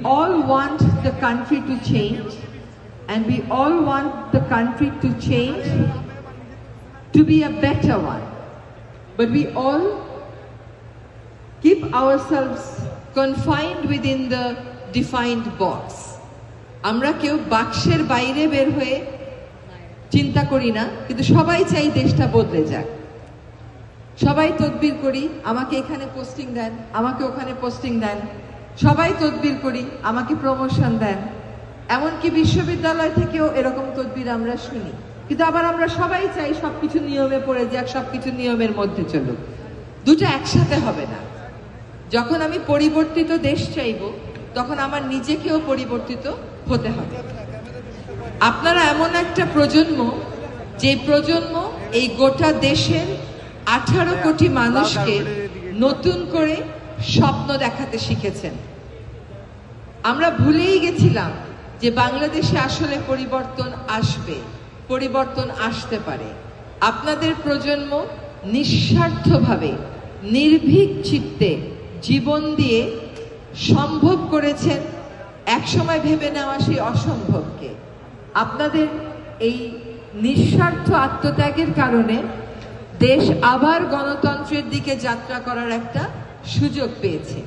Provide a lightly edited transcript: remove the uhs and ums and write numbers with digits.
all want the country to change, and we all want the country to change to be a better one. But we all keep ourselves confined within the defined box. আমরা কেউ বাক্সের বাইরে বের হয়ে চিন্তা করি না, কিন্তু সবাই চাই দেশটা বদলে যাক। সবাই তদবির করি, আমাকে এখানে পোস্টিং দেন, আমাকে ওখানে পোস্টিং দেন। সবাই তদবির করি, আমাকে প্রমোশন দেন। এমনকি বিশ্ববিদ্যালয় থেকেও এরকম তদবির আমরা শুনি। কিন্তু আবার আমরা সবাই চাই সবকিছু নিয়মে পড়ে যাক, সবকিছু নিয়মের মধ্যে চলুক। দুটো একসাথে হবে না। যখন আমি পরিবর্তিত দেশ চাইব, তখন আমার নিজেকেও পরিবর্তিত হতে হবে। আপনারা এমন একটা প্রজন্ম, যে প্রজন্ম এই গোটা দেশের 18 কোটি মানুষকে নতুন করে স্বপ্ন দেখাতে শিখেছেন। আমরা ভুলেই গেছিলাম যে বাংলাদেশে আসলে পরিবর্তন আসবে, পরিবর্তন আসতে পারে। আপনাদের প্রজন্ম নিঃস্বার্থভাবে, নির্ভীক চিত্তে জীবন দিয়ে সম্ভব করেছেন একসময় ভেবে নেওয়া সেই অসম্ভবকে। আপনাদের এই নিঃস্বার্থ আত্মত্যাগের কারণে দেশ আবার গণতন্ত্রের দিকে যাত্রা করার একটা সুযোগ পেয়েছে।